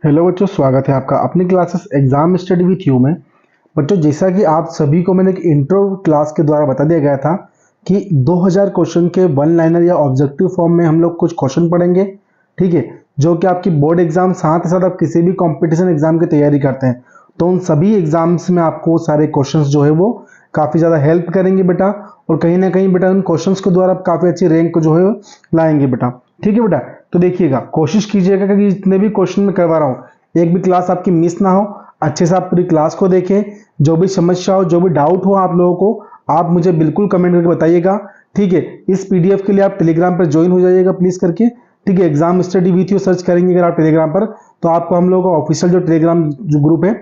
Hello बच्चों, स्वागत है आपका अपनी classes exam study with you में। बच्चों, जैसा कि आप सभी को मैंने एक इंट्रो क्लास के द्वारा बता दिया गया था कि 2000 क्वेश्चन के वन लाइनर या ऑब्जेक्टिव फॉर्म में हम लोग कुछ क्वेश्चन पढ़ेंगे। ठीक है, जो कि आपकी बोर्ड एग्जाम साथ ही साथ आप किसी भी कंपटीशन एग्जाम की तैयारी करते हैं तो उन सभी एग्जाम्स में आपको सारे क्वेश्चंस जो है वो काफ़ी ज़्यादा हेल्प करेंगे बेटा। और कहीं ना कहीं बेटा उन क्वेश्चंस के द्वारा आप काफ़ी अच्छी रैंक को जो है लाएंगे बेटा। ठीक है बेटा, तो देखिएगा, कोशिश कीजिएगा कि जितने भी क्वेश्चन मैं करवा रहा हूँ एक भी क्लास आपकी मिस ना हो। अच्छे से आप पूरी क्लास को देखें। जो भी समस्या हो, जो भी डाउट हो आप लोगों को, आप मुझे बिल्कुल कमेंट करके बताइएगा। ठीक है, इस पीडीएफ के लिए आप टेलीग्राम पर ज्वाइन हो जाइएगा प्लीज करके। ठीक है, exam study with you search करेंगे अगर आप टेलीग्राम पर तो आपको हम लोगों का ऑफिशियल जो टेलीग्राम जो ग्रुप है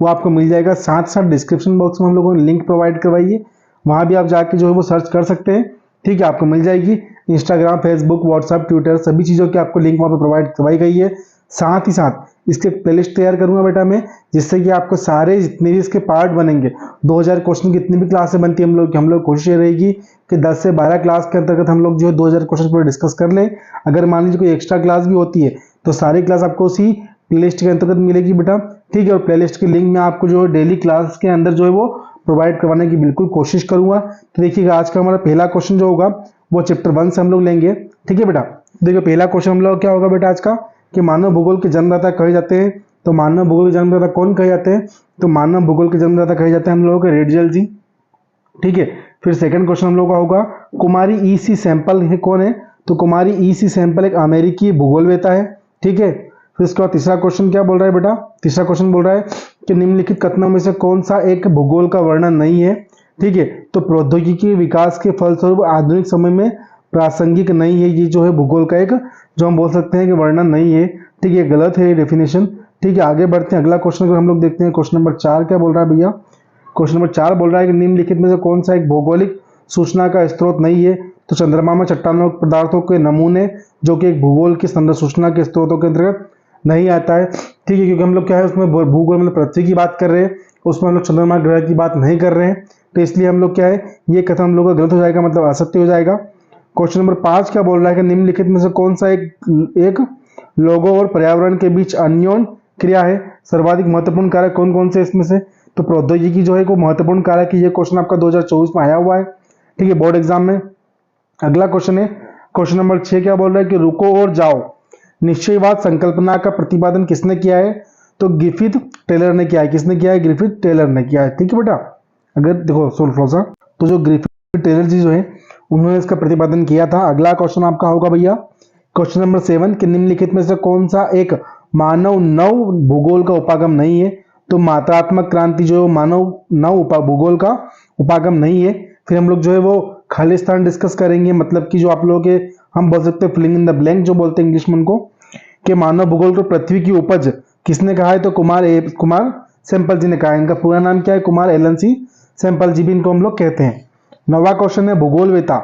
वो आपको मिल जाएगा। साथ साथ डिस्क्रिप्शन बॉक्स में हम लोगों ने लिंक प्रोवाइड करवाइए, वहां भी आप जाके जो है वो सर्च कर सकते हैं। ठीक है, आपको मिल जाएगी। इंस्टाग्राम, फेसबुक, व्हाट्सएप, ट्विटर सभी चीज़ों की आपको लिंक वहाँ पे प्रोवाइड करवाई गई है। साथ ही साथ इसके प्लेलिस्ट तैयार करूंगा बेटा मैं, जिससे कि आपको सारे जितने भी इसके पार्ट बनेंगे 2000 क्वेश्चन की जितनी भी क्लासें बनती है हम लोग कोशिश ये रहेगी कि 10 से 12 क्लास के अंतर्गत हम लोग जो है 2000 क्वेश्चन पूरे डिस्कस कर लें। अगर मान लीजिए कोई एक्स्ट्रा क्लास भी होती है तो सारी क्लास आपको उसी प्लेलिस्ट के अंतर्गत मिलेगी बेटा। ठीक है, और प्लेलिस्ट की लिंक में आपको जो है डेली क्लास के अंदर जो है वो प्रोवाइड करवाने की बिल्कुल कोशिश करूंगा। तो देखिएगा, आज का हमारा पहला क्वेश्चन जो होगा वो चैप्टर 1 से हम लोग लेंगे। ठीक है बेटा, देखिए पहला क्वेश्चन हम लोग क्या होगा बेटा आज का, कि मानव भूगोल के जन्मदाता कहे जाते हैं। तो मानव भूगोल के जन्मदाता कौन कहे जाते हैं? तो मानव भूगोल के जन्मदाता कहे जाते हैं हम लोगों के रेडियल जी। ठीक है, फिर सेकंड क्वेश्चन हम लोग का होगा कुमारी ईसी सैंपल है कौन है? तो कुमारी ईसी सैंपल एक अमेरिकी भूगोलवेता है। ठीक है, फिर इसके बाद तीसरा क्वेश्चन क्या बोल रहा है बेटा? तीसरा क्वेश्चन बोल रहा है कि निम्नलिखित कथनों में से कौन सा एक भूगोल का वर्णन नहीं है? ठीक है, तो प्रौद्योगिकी विकास के फलस्वरूप आधुनिक समय में प्रासंगिक नहीं है, ये जो है भूगोल का एक जो हम बोल सकते हैं कि वर्णन नहीं है। ठीक है, गलत है ये डेफिनेशन। ठीक है, आगे बढ़ते हैं, अगला क्वेश्चन हम लोग देखते हैं। क्वेश्चन नंबर 4 क्या बोल रहा है भैया? क्वेश्चन नंबर 4 बोल रहा है कि निम्नलिखित में से कौन सा एक भौगोलिक सूचना का स्रोत नहीं है? तो चंद्रमा में चट्टानों पदार्थों के नमूने, जो कि एक भूगोल की संदर्भ सूचना के स्रोतों के अंतर्गत नहीं आता है। ठीक है, क्योंकि हम लोग क्या है उसमें भूगोल मतलब पृथ्वी की बात कर रहे हैं, उसमें हम लोग चंद्रमा ग्रह की बात नहीं कर रहे हैं, तो इसलिए हम लोग क्या है ये कथन हम लोग का गलत हो जाएगा, मतलब असत्य हो जाएगा। क्वेश्चन नंबर 5 क्या बोल रहा है कि निम्नलिखित में से कौन सा एक लोगों और पर्यावरण के बीच अन्योन्य क्रिया है? सर्वाधिक महत्वपूर्ण कारक कौन कौन से इसमें से? तो प्रौद्योगिकी जो है वो महत्वपूर्ण कारक है। ये क्वेश्चन आपका 2024 में आया हुआ है। ठीक है, बोर्ड एग्जाम में। अगला क्वेश्चन है क्वेश्चन नंबर 6 क्या बोल रहा है कि रुको और जाओ निश्चयवाद संकल्पना का प्रतिपादन किसने किया है? तो ग्रिफिथ टेलर ने किया है। किसने किया है? ग्रिफिथ टेलर ने किया है। ठीक है बेटा, अगर देखो सुन थोड़ा सा, तो जो ग्रिफिथ टेलर जी जो है उन्होंने इसका प्रतिपादन किया था। अगला क्वेश्चन आपका होगा भैया क्वेश्चन नंबर 7 कि निम्नलिखित में से कौन सा एक मानव नव भूगोल का उपागम नहीं है? तो मात्रात्मक क्रांति जो है मानव नव भूगोल का उपागम नहीं है। फिर हम लोग जो है वो खालिस्तान डिस्कस करेंगे, मतलब कि जो आप लोगों के हम बोल सकते हैं फिलिंग इन द ब्लैंक जो बोलते हैं इंग्लिश में उनको, कि मानव भूगोल को पृथ्वी की उपज किसने कहा है? तो कुमार सैंपल जी ने कहा है। इनका पूरा नाम क्या है? कुमार एलन सी सैंपल जी भी इनको हम लोग कहते हैं। नवा क्वेश्चन है भूगोलवेता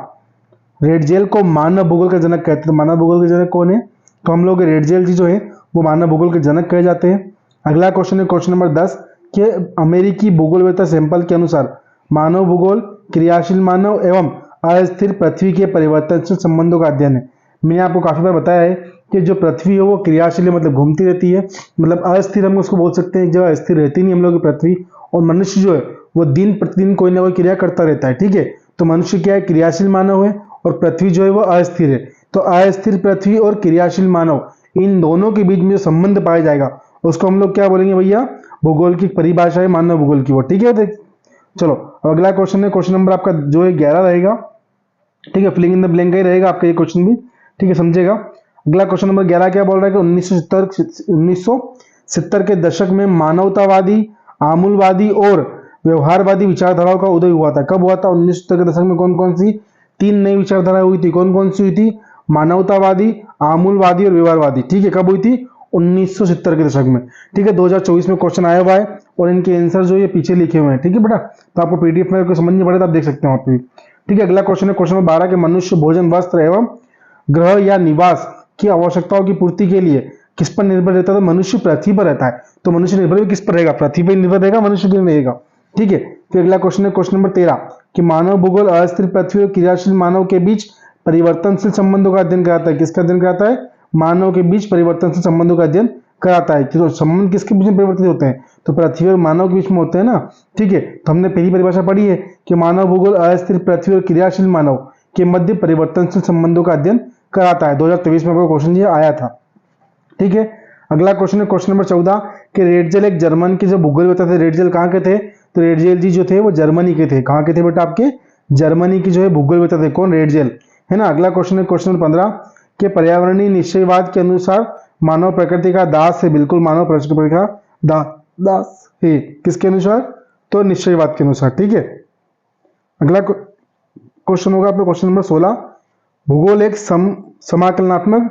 रेडजेल को मानव भूगोल का जनक कहते हैं। तो मानव भूगोल के जनक कौन है? तो हम लोग रेडजेल जी जो है वो मानव भूगोल के जनक कहे जाते हैं। अगला क्वेश्चन है क्वेश्चन नंबर 10 कि अमेरिकी भूगोलवेता सैंपल के अनुसार मानव भूगोल क्रियाशील मानव एवं अस्थिर पृथ्वी के परिवर्तनशील संबंधों का अध्ययन है। मैंने आपको काफी बार बताया है कि जो पृथ्वी है वो क्रियाशील है, मतलब घूमती रहती है, मतलब अस्थिर हम उसको बोल सकते हैं, जो स्थिर रहती नहीं हम लोग की पृथ्वी। और मनुष्य जो है वो दिन प्रतिदिन कोई ना कोई क्रिया करता रहता है। ठीक है, तो मनुष्य क्या है? क्रियाशील मानव है, और पृथ्वी जो है वो अस्थिर है। तो अस्थिर पृथ्वी और क्रियाशील मानव, इन दोनों के बीच में जो संबंध पाया जाएगा उसको हम लोग क्या बोलेंगे भैया? भूगोल की परिभाषा है मानव भूगोल की वो। ठीक है, चलो अगला क्वेश्चन है क्वेश्चन नंबर आपका जो है 11 रहेगा। ठीक है, फिलिंग इन द ब्लैंक ही रहेगा आपका ये क्वेश्चन भी। ठीक है, समझेगा। अगला क्वेश्चन नंबर 11 क्या बोल रहा है कि 1970 के दशक में मानवतावादी, आमूलवादी और व्यवहारवादी विचारधाराओं का उदय हुआ था। कब हुआ था? 1970 के दशक में कौन कौन सी 3 नई विचारधाराएं हुई थी? कौन कौन सी हुई थी? मानवतावादी, आमूलवादी और व्यवहारवादी। ठीक है, कब हुई थी? 1970 के दशक में। ठीक है, 2024 में क्वेश्चन आया हुआ है और इनके आंसर जो ये पीछे लिखे हुए हैं। ठीक है बेटा, तो आपको पीडीएफ में कोई समझ नहीं पड़े तो आप देख सकते हैं वहां पे। ठीक है, अगला क्वेश्चन है क्वेश्चन नंबर 12 के मनुष्य भोजन, वस्त्र एवं ग्रह या निवास की आवश्यकताओं की पूर्ति के लिए किस पर निर्भर रहता है? तो मनुष्य पृथ्वी पर रहता है। तो मनुष्य निर्भर भी किस पर रहेगा? पृथ्वी पर निर्भर रहेगा, मनुष्य क्यों रहेगा? ठीक है, फिर अगला क्वेश्चन है क्वेश्चन नंबर 13 कि मानव भूगोल अस्थिर पृथ्वी और क्रियाशील मानव के बीच परिवर्तनशील संबंधों का अध्ययन कराता है। किसका अध्ययन कराता है? मानव के बीच परिवर्तनशील संबंधों का अध्ययन कराता है। तो संबंध किसके बीच में परिवर्तित होते हैं? तो पृथ्वी और मानव के बीच में होते हैं ना, ठीक है। तो हमने पहली परिभाषा पढ़ी है कि मानव भूगोल अस्थिर पृथ्वी और क्रियाशील मानव के मध्य परिवर्तनशील संबंधों का अध्ययन कराता है। 2023 में आपका क्वेश्चन ये आया था, ठीक है। अगला क्वेश्चन है क्वेश्चन नंबर 14 कि रेडजेल एक जर्मन के जो भूगोलवेत्ता थे, रेडजेल कहाँ के थे? तो रेडजेल जी जो थे वो जर्मनी के थे। कहाँ के थे बेटा? आपके जर्मनी की जो है भूगोलवेत्ता थे। कौन? रेडजेल, है ना। अगला क्वेश्चन है क्वेश्चन नंबर 15 के पर्यावरणीय निश्चयवाद के अनुसार मानव प्रकृति का दास है। बिल्कुल मानव प्रकृति का दास है। किसके अनुसार? तो निश्चयवाद के अनुसार, ठीक है। अगला क्वेश्चन होगा आपका क्वेश्चन नंबर 16 भूगोल एक समाकलनात्मक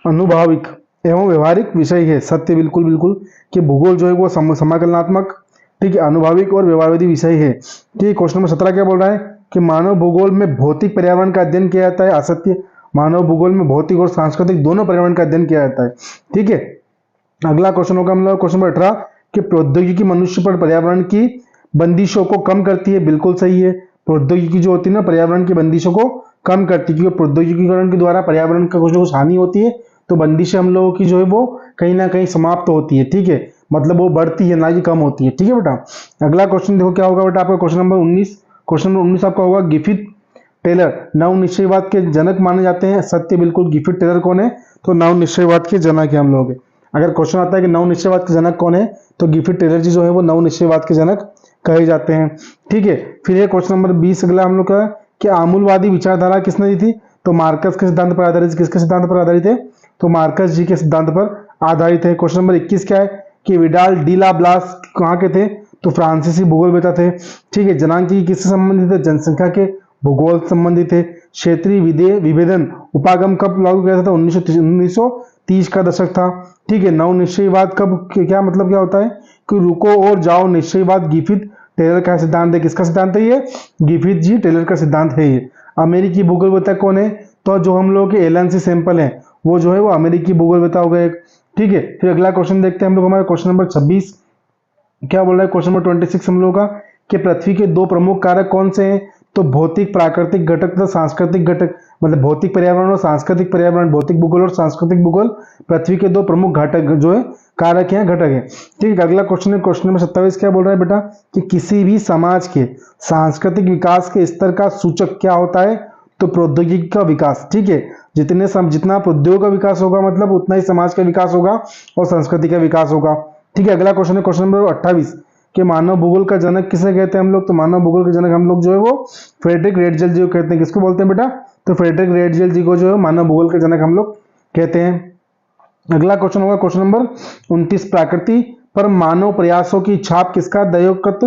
अनुभाविक एवं व्यवहारिक विषय है। सत्य, बिल्कुल बिल्कुल कि भूगोल जो है वो समाकलनात्मक, ठीक है, अनुभाविक और व्यवहारवादी विषय है। ठीक। क्वेश्चन नंबर 17 क्या बोल रहा है कि मानव भूगोल में भौतिक पर्यावरण का अध्ययन किया जाता है। असत्य, मानव भूगोल में भौतिक और सांस्कृतिक दोनों पर्यावरण का अध्ययन किया जाता है, ठीक है। अगला क्वेश्चन होगा हम लोग क्वेश्चन नंबर 18 कि प्रौद्योगिकी मनुष्य पर पर्यावरण की बंदिशों को कम करती है। बिल्कुल सही है। प्रौद्योगिकी जो होती है ना पर्यावरण की बंदिशों को कम करती है, क्योंकि प्रौद्योगिकीकरण के द्वारा पर्यावरण का कुछ ना कुछ हानि होती है, तो बंदिशें हम लोगों की जो है वो कहीं ना कहीं समाप्त होती है, ठीक है। मतलब वो बढ़ती है ना कि कम होती है, ठीक है बेटा। अगला क्वेश्चन देखो क्या होगा बेटा आपका क्वेश्चन नंबर 19। क्वेश्चन नंबर 19 आपका होगा गिफिथ टेलर नव निश्चयवाद के जनक माने जाते हैं। सत्य, बिल्कुल। गिफिथ टेलर कौन है? तो नव निश्चयवाद के जनक है हम लोग। अगर क्वेश्चन आता है कि नव निश्चयवाद के जनक कौन है, तो गिफिथ टेलर जी जो है वो नव निश्चयवाद के जनक कहे जाते हैं, ठीक है। फिर ये क्वेश्चन नंबर 20 अगला हम लोग का कि आमूलवादी विचारधारा किसने दी थी? तो मार्कस के सिद्धांत पर आधारित। किसके सिद्धांत पर आधारित है? तो मार्कस जी के सिद्धांत पर आधारित है। क्वेश्चन नंबर 21 क्या है कि विडाल डी ला ब्लास कहाँ के थे? तो फ्रांसीसी भूगोलवेत्ता थे, ठीक है। जनांक की किससे संबंधित है? जनसंख्या के भूगोल संबंधित है। क्षेत्रीय विभेदन उपागम कब लागू किया था? 1930 का दशक था, ठीक है। नव निश्चयवाद कब, क्या मतलब क्या होता है कि रुको और जाओ निश्चयवाद गिफिथ टेलर का सिद्धांत है। किसका सिद्धांत है ये? गिफिथ जी टेलर का सिद्धांत है ये। अमेरिकी भूगोलवेत्ता कौन है? तो जो हम लोग के एलन सी सैंपल है वो जो है वो अमेरिकी भूगोलवेत्ता हो गए, ठीक है। फिर अगला क्वेश्चन देखते हैं हम लोग हमारा क्वेश्चन नंबर 26 क्या बोल रहा है? क्वेश्चन नंबर 26 हम लोग का कि पृथ्वी के दो प्रमुख कारक कौन से हैं? तो भौतिक प्राकृतिक घटक तथा सांस्कृतिक घटक, मतलब भौतिक पर्यावरण और सांस्कृतिक पर्यावरण, भौतिक भूगोल और सांस्कृतिक भूगोल पृथ्वी के दो प्रमुख घटक जो है कारक हैं, घटक है, ठीक है। अगला क्वेश्चन है क्वेश्चन नंबर 27 क्या बोल रहा है बेटा कि किसी भी समाज के सांस्कृतिक विकास के स्तर का सूचक क्या होता है? तो प्रौद्योगिकी का विकास, ठीक है। जितना प्रौद्योगिकी का विकास होगा मतलब उतना ही समाज का विकास होगा और संस्कृति का विकास होगा, ठीक है। अगला क्वेश्चन है क्वेश्चन नंबर 28 कि मानव भूगोल का जनक किसे कहते हैं हम लोग? तो मानव भूगोल के जनक हम लोग जो है वो फ्रेडरिक रेडजेल जी को कहते हैं। किसको बोलते हैं बेटा? तो फ्रेडरिक रेडजेल जी को जो है मानव भूगोल के जनक हम लोग कहते हैं। अगला क्वेश्चन होगा क्वेश्चन नंबर 29 प्रकृति पर मानव प्रयासों की छाप किसका दयोकत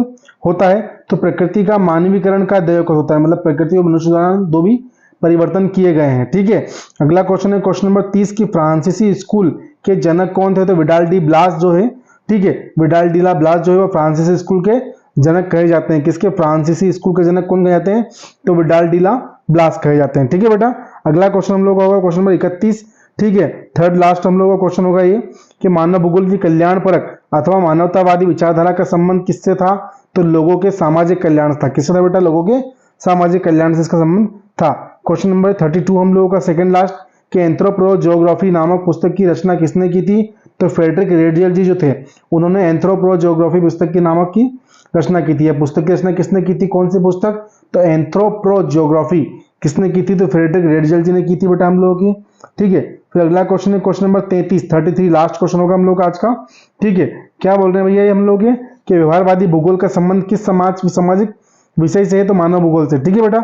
होता है? तो प्रकृति का मानवीकरण का दयोकत होता है, मतलब प्रकृति और मनुष्य द्वारा दो भी परिवर्तन किए गए हैं, ठीक है। अगला क्वेश्चन है क्वेश्चन नंबर 30 की फ्रांसीसी स्कूल के जनक कौन थे? तो विडाल डी ब्लास जो है, ठीक है, विडाल डी ला ब्लास जो है वो फ्रांसीसी स्कूल के जनक कहे जाते हैं। किसके? फ्रांसीसी स्कूल के जनक कौन कहे जाते हैं? तो विडाल डी ला ब्लास कहे जाते हैं, ठीक है बेटा। अगला क्वेश्चन हम लोग का होगा क्वेश्चन नंबर 31, ठीक है, थर्ड लास्ट हम लोग का क्वेश्चन होगा ये कि मानव भूगोल की कल्याणपरक अथवा मानवतावादी विचारधारा का संबंध किससे था? तो लोगों के सामाजिक कल्याण था। किससे था बेटा? लोगों के सामाजिक कल्याण से इसका संबंध था। क्वेश्चन नंबर 32 हम लोगों का सेकंड लास्ट कि एंथ्रोपोजियोग्राफी नामक पुस्तक की रचना किसने की थी? तो फ्रेडरिक रेडजेल जी जो थे उन्होंने एंथ्रोपोजियोग्राफी पुस्तक की नामक की रचना की थी। पुस्तक की रचना किसने की थी? कौन सी पुस्तक? तो एंथ्रोपोजियोग्राफी किसने की थी? तो फ्रेडरिक रेडजेल जी ने की थी बेटा हम लोगों की, ठीक है। फिर अगला क्वेश्चन है क्वेश्चन नंबर 33 लास्ट क्वेश्चन होगा हम लोग का आज का, ठीक है। क्या बोल रहे हैं भैया हम लोग कि व्यवहारवादी भूगोल का संबंध किस सामाजिक विषय से है? तो मानव भूगोल से, ठीक है बेटा।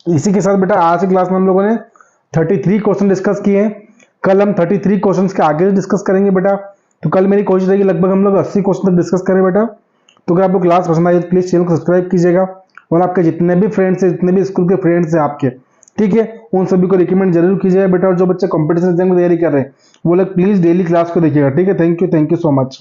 इसी के साथ बेटा आज की क्लास में हम लोगों ने 33 क्वेश्चन डिस्कस किए हैं। कल हम 33 क्वेश्चंस के आगे डिस्कस करेंगे बेटा। तो कल मेरी कोशिश रहेगी लगभग हम लोग 80 क्वेश्चन तक डिस्कस करें बेटा। तो अगर आपको क्लास पसंद आई तो प्लीज चैनल को सब्सक्राइब कीजिएगा और आपके जितने भी फ्रेंड्स हैं, जितने भी स्कूल के फ्रेंड्स हैं आपके, ठीक है, उन सभी को रिकमेंड जरूर कीजिएगा बेटा। और जो बच्चे कॉम्पिटिशन एग्जाम की तैयारी कर रहे हैं वो लोग प्लीज डेली क्लास को देखिएगा, ठीक है। Thank you so much.